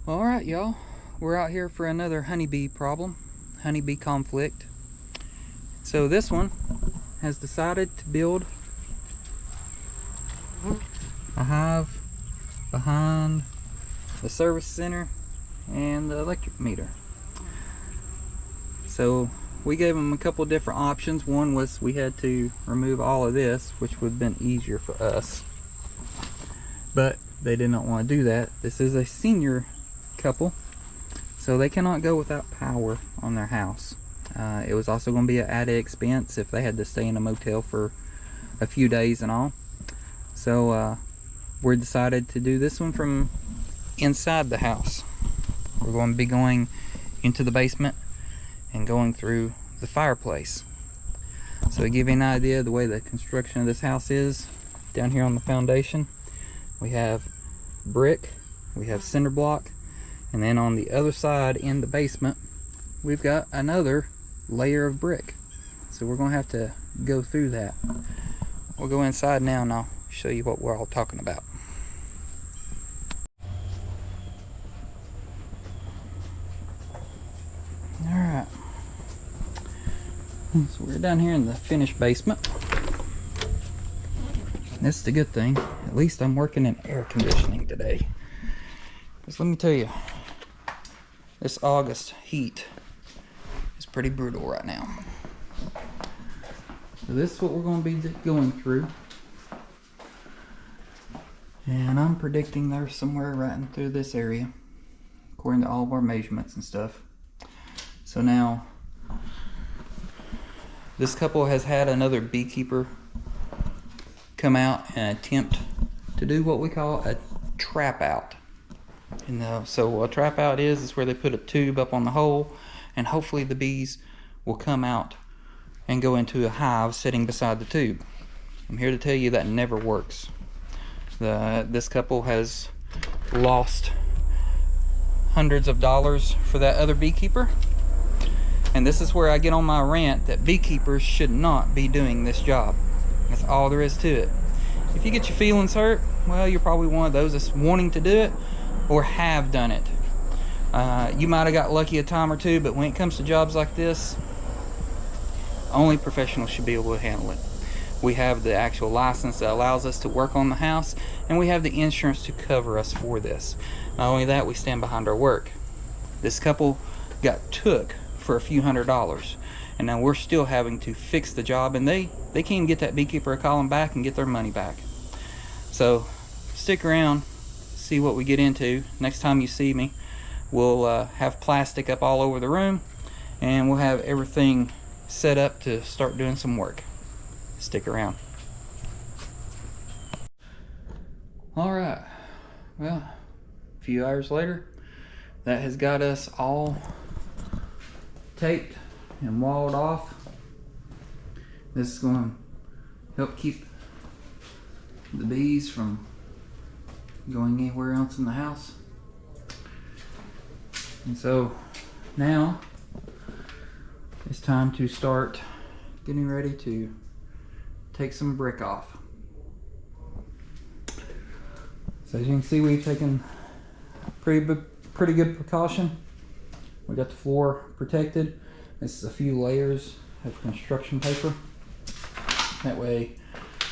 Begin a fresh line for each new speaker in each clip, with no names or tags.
Alright y'all, we're out here for another honeybee problem, honeybee conflict. So this one has decided to build a hive behind the service center and the electric meter. So we gave them a couple different options. One was we had to remove all of this, which would have been easier for us, but they did not want to do that. This is a senior couple, so they cannot go without power on their house. It was also going to be an added expense if they had to stay in a motel for a few days and all. So we decided to do this one from inside the house. We're going to be going into the basement and going through the fireplace. So to give you an idea of the way the construction of this house is, down here on the foundation we have brick, we have cinder block, and then on the other side in the basement we've got another layer of brick. So we're going to have to go through that. We'll go inside now and I'll show you what we're all talking about. Alright, so we're down here in the finished basement. That's the good thing, at least I'm working in air conditioning today. Because let me tell you, this August heat is pretty brutal right now. So this is what we're going to be going through. And I'm predicting they're somewhere right in through this area, according to all of our measurements and stuff. So now, this couple has had another beekeeper come out and attempt to do what we call a trap out. So what a trap out is where they put a tube up on the hole, and hopefully the bees will come out and go into a hive sitting beside the tube. I'm here to tell you that never works. This couple has lost hundreds of dollars for that other beekeeper. And this is where I get on my rant that beekeepers should not be doing this job. That's all there is to it. If you get your feelings hurt, well, you're probably one of those that's wanting to do it or have done it. You might have got lucky a time or two, but when it comes to jobs like this, only professionals should be able to handle it. We have the actual license that allows us to work on the house, and we have the insurance to cover us for this. Not only that, we stand behind our work. This couple got took for a few $100s, and now we're still having to fix the job, and they can't even get that beekeeper to call them back and get their money back. So stick around, see what we get into. Next time you see me, we'll have plastic up all over the room, and we'll have everything set up to start doing some work. Stick around. Alright, well, a few hours later, that has got us all taped and walled off. This is going to help keep the bees from going anywhere else in the house. And so now it's time to start getting ready to take some brick off. So as you can see, we've taken pretty good precaution. We got the floor protected. This is a few layers of construction paper. That way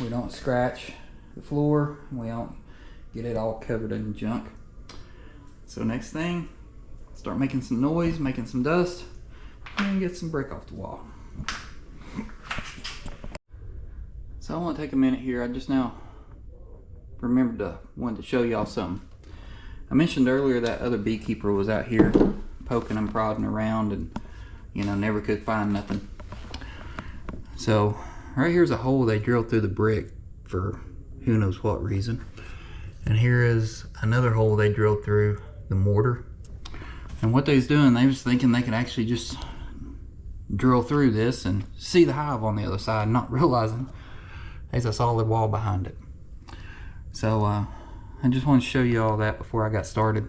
we don't scratch the floor and we don't get it all covered in junk. So next thing, start making some noise, making some dust, and get some brick off the wall. So I want to take a minute here. I just now remembered wanted to show y'all something. I mentioned earlier that other beekeeper was out here poking and prodding around and, you know, never could find nothing. So right here's a hole they drilled through the brick for who knows what reason. And here is another hole they drilled through the mortar. And what they was doing, they was thinking they could actually just drill through this and see the hive on the other side, not realizing there's a solid wall behind it. So I just want to show you all that before I got started.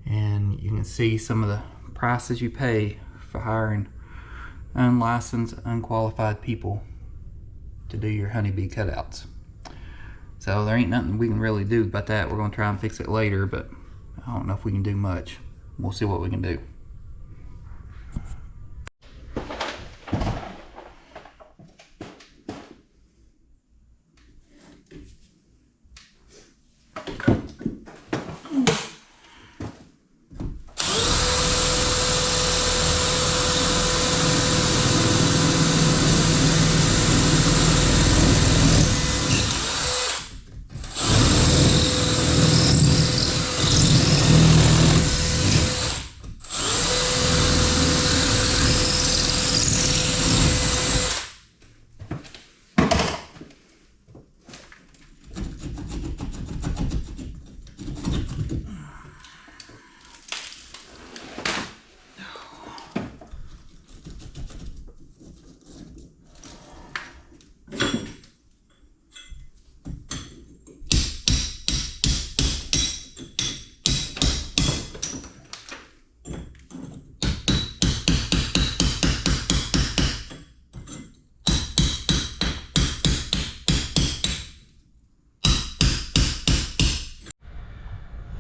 And you can see some of the prices you pay for hiring unlicensed, unqualified people to do your honeybee cutouts. So there ain't nothing we can really do about that. We're going to try and fix it later, but I don't know if we can do much. We'll see what we can do.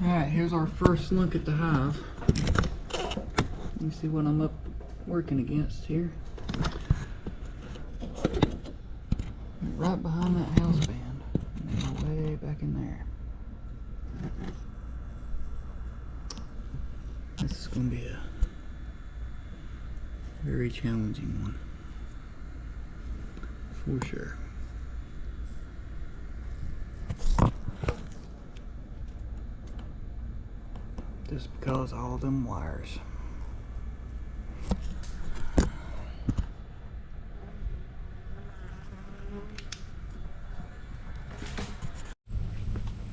Alright, here's our first look at the hive. You see what I'm up working against here. Right behind that house band. And then way back in there. This is going to be a very challenging one. For sure. Just because all them wires.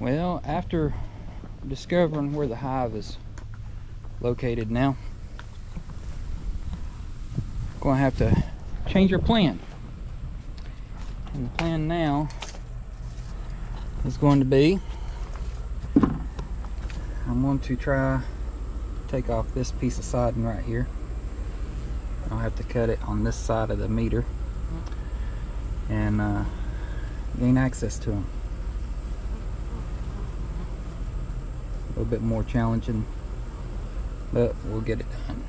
Well, after discovering where the hive is located now, I'm going to have to change our plan. And the plan now is going to be, I'm going to try to take off this piece of siding right here. I'll have to cut it on this side of the meter and gain access to them. A little bit more challenging, but we'll get it done.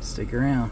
Stick around.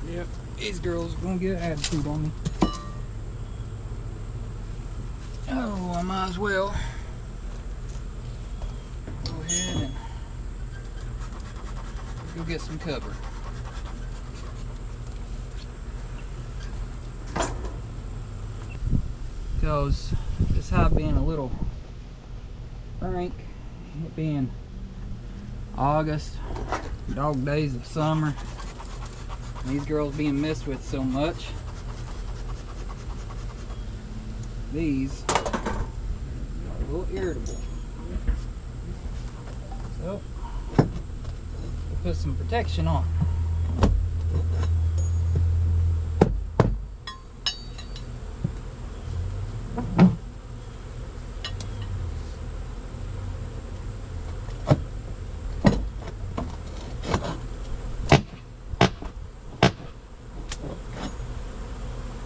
Yep, these girls are gonna get an attitude on me. Oh, I might as well go ahead and go get some cover. Because this hive being a little frank, it being August, dog days of summer, and these girls being messed with so much, these are a little irritable. So we'll put some protection on.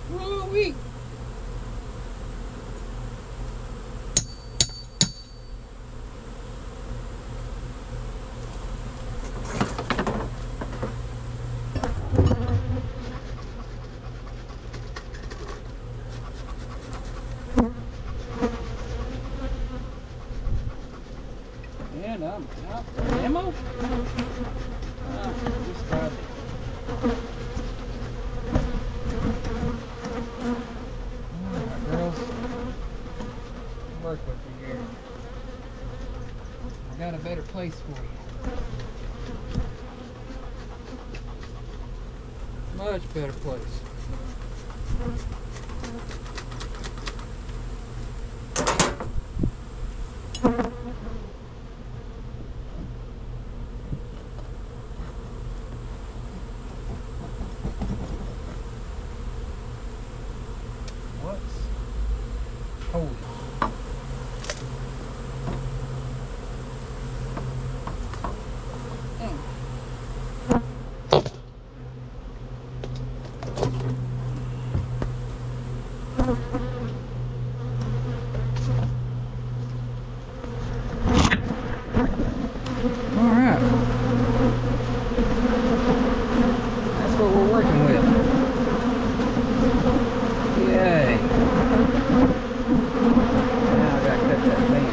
Woo-wee. And ammo? Just got it. Alright, girls. Work with you here. I got a better place for you. Much better place. What's holy? Alright. That's what we're working with. Yay. Now I gotta cut that band.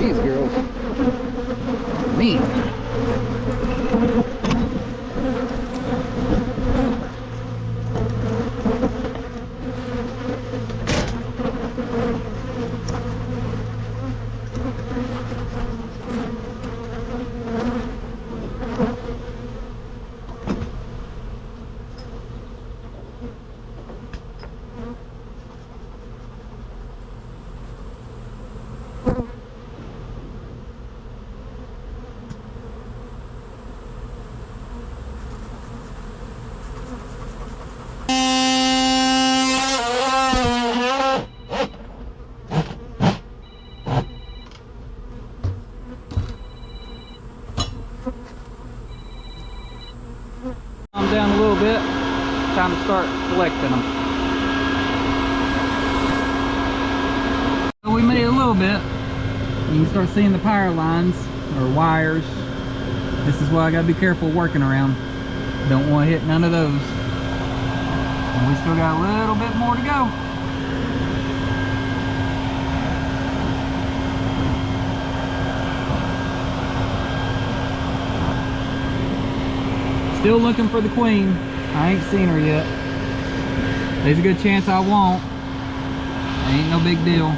These girls are mean. Calm down a little bit. Time to start collecting them. So we made a little bit. You can start seeing the power lines or wires. This is why I gotta be careful working around. Don't want to hit none of those. And we still got a little bit more to go. Still looking for the queen. I ain't seen her yet. There's a good chance I won't. Ain't no big deal.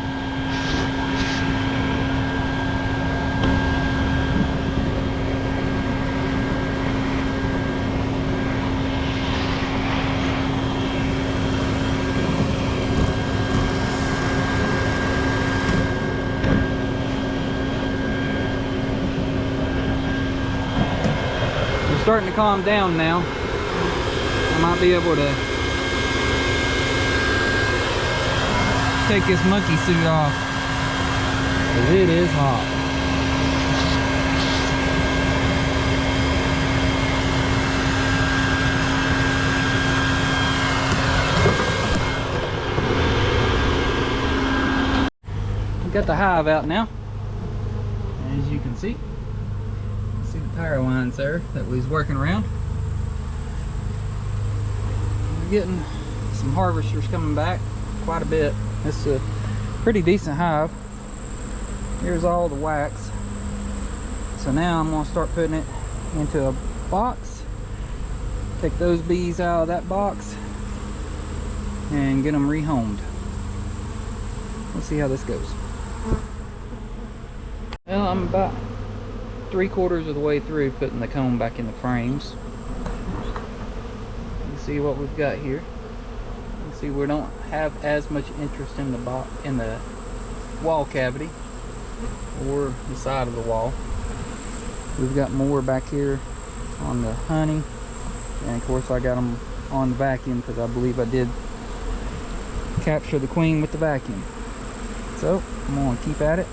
Starting to calm down now. I might be able to take this monkey suit off, because it is hot. We got the hive out now, as you can see. See the power lines there that we was working around. We're getting some harvesters coming back quite a bit. This is a pretty decent hive. Here's all the wax. So now I'm going to start putting it into a box. Take those bees out of that box and get them rehomed. Let's see how this goes. Well, I'm about 3/4 of the way through putting the comb back in the frames. You see what we've got here. You see we don't have as much interest in the wall cavity or the side of the wall. We've got more back here on the honey, and of course I got them on the vacuum because I believe I did capture the queen with the vacuum. So I'm going to keep at it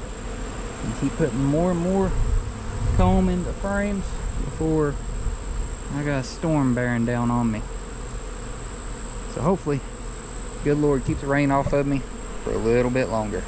and keep putting more and more comb into frames before I got a storm bearing down on me. So hopefully, good Lord keeps the rain off of me for a little bit longer.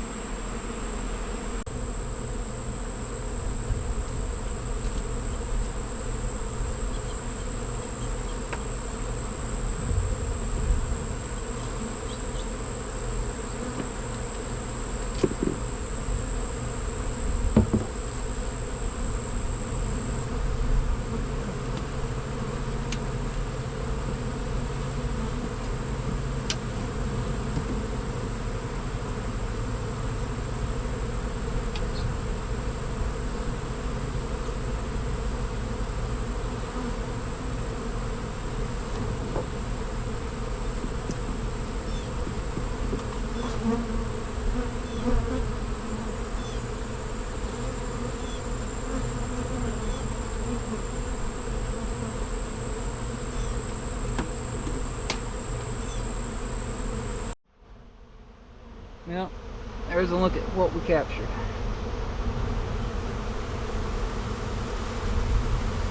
there's a look at what we captured.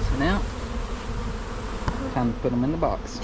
So now, time to put them in the box.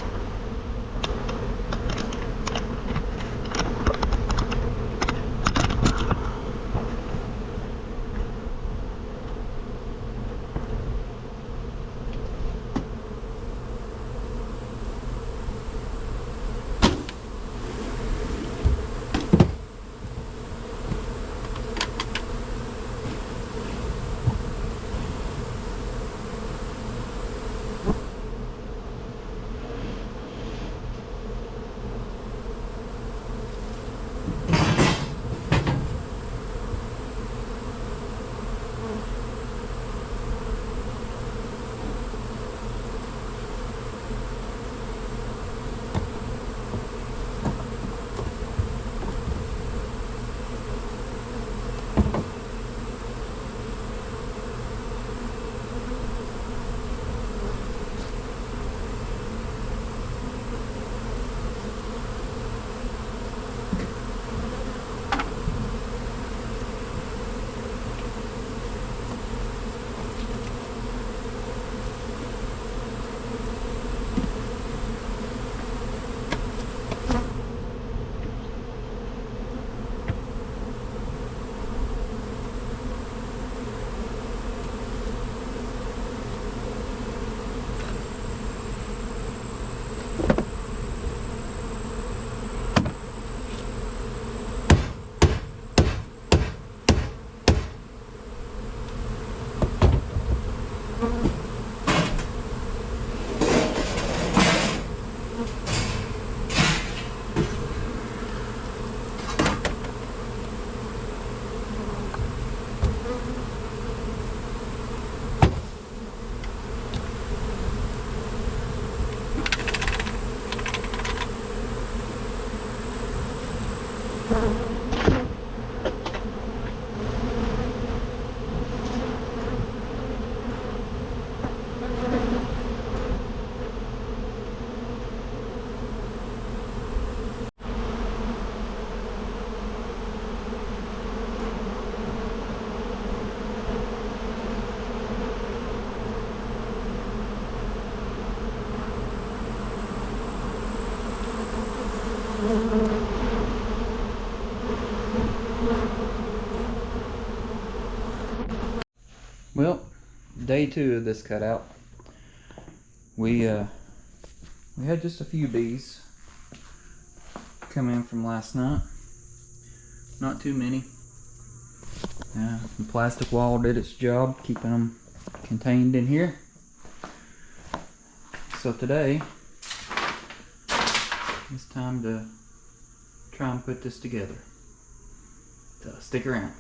Well, day 2 of this cutout. We had just a few bees come in from last night. Not too many. The plastic wall did its job, keeping them contained in here. So today, it's time to try and put this together. So stick around.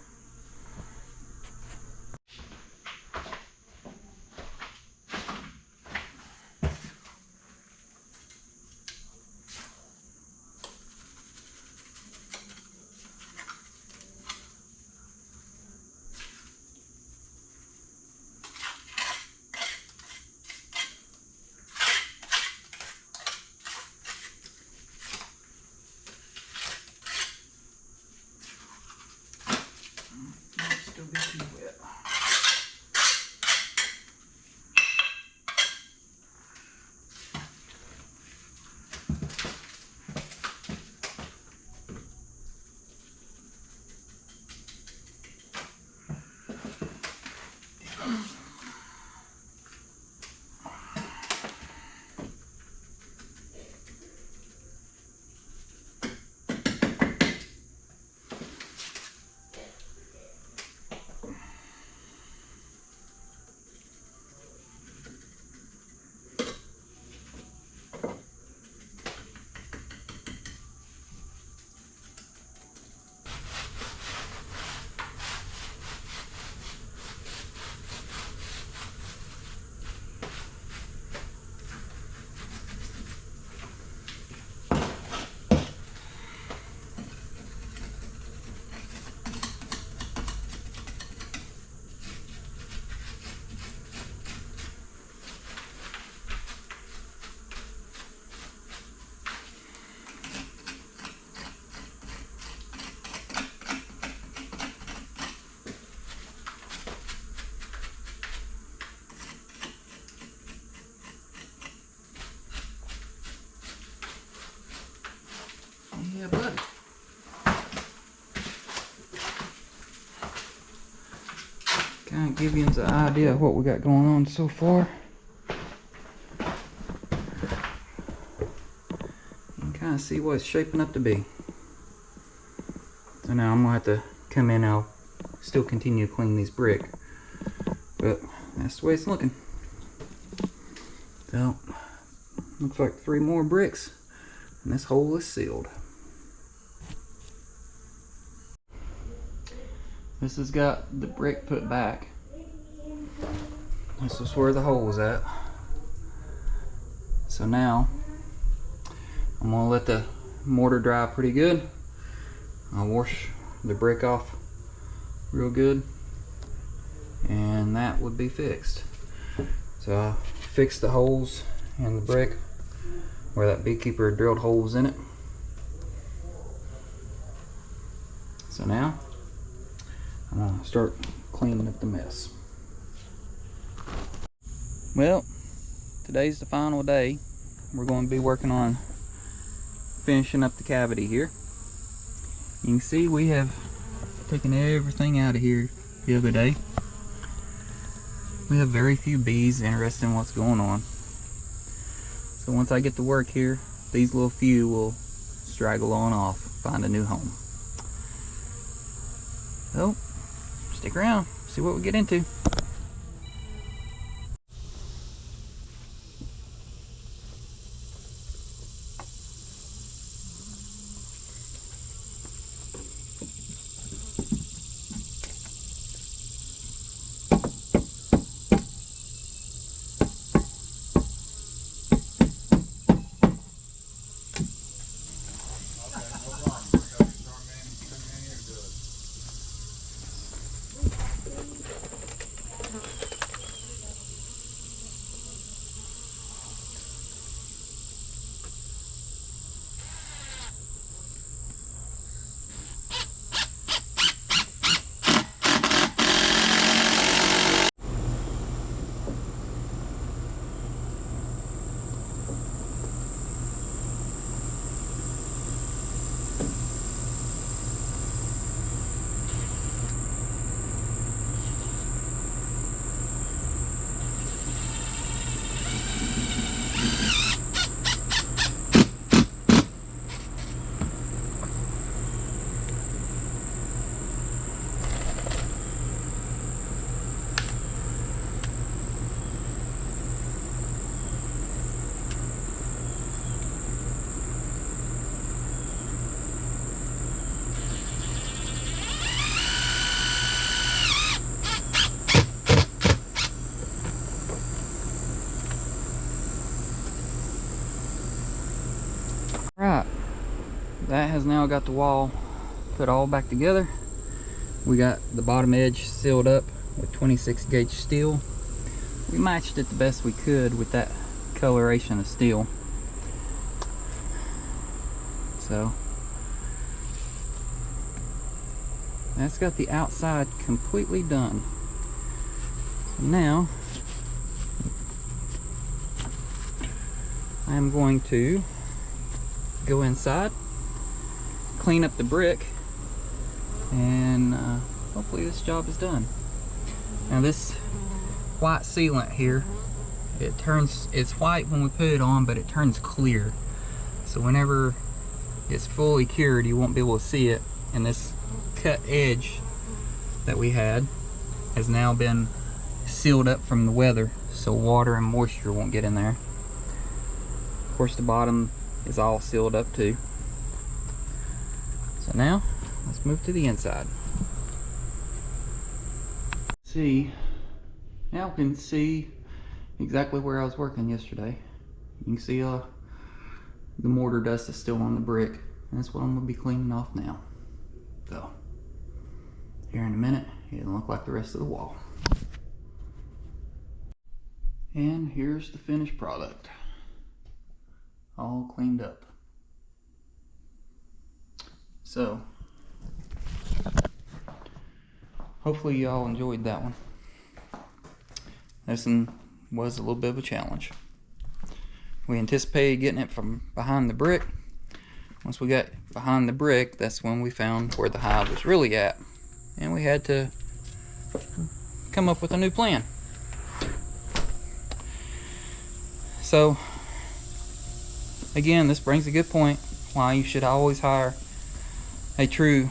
kind of give you an idea of what we got going on so far. You can kind of see what it's shaping up to be. So now I'm gonna have to come in. I'll still continue to clean these brick, but that's the way it's looking. So looks like 3 more bricks, and this hole is sealed. This has got the brick put back. This is where the hole was at. So now I'm gonna let the mortar dry pretty good. I'll wash the brick off real good, and that would be fixed. So I fixed the holes in the brick where that beekeeper drilled holes in it. So now I'm gonna start cleaning up the mess. Well, today's the final day. We're going to be working on finishing up the cavity here. You can see we have taken everything out of here the other day. We have very few bees interested in what's going on. So once I get to work here, these little few will straggle on off, find a new home. So stick around, see what we get into. Right, that has now got the wall put all back together. We got the bottom edge sealed up with 26 gauge steel. We matched it the best we could with that coloration of steel. So that's got the outside completely done. So now I'm going to go inside, clean up the brick, and hopefully this job is done. Now this white sealant here, it's white when we put it on, but it turns clear. So whenever it's fully cured, you won't be able to see it. And this cut edge that we had has now been sealed up from the weather, so water and moisture won't get in there. Of course, the bottom is all sealed up too. So now let's move to the inside. See, now we can see exactly where I was working yesterday. You can see the mortar dust is still on the brick, and that's what I'm going to be cleaning off now. So here in a minute, it'll look like the rest of the wall. And here's the finished product, all cleaned up. So hopefully y'all enjoyed that one. This one was a little bit of a challenge. We anticipated getting it from behind the brick. Once we got behind the brick, that's when we found where the hive was really at, and we had to come up with a new plan. So again, this brings a good point why you should always hire a true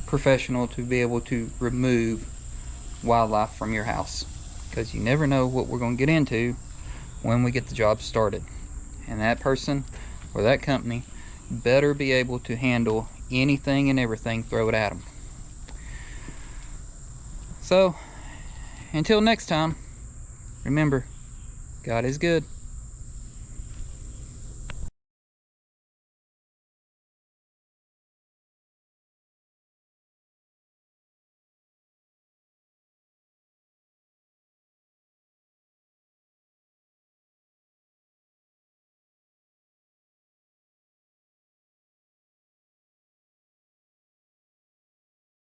professional to be able to remove wildlife from your house, because you never know what we're going to get into when we get the job started, and that person or that company better be able to handle anything and everything thrown at them. So until next time, remember, God is good.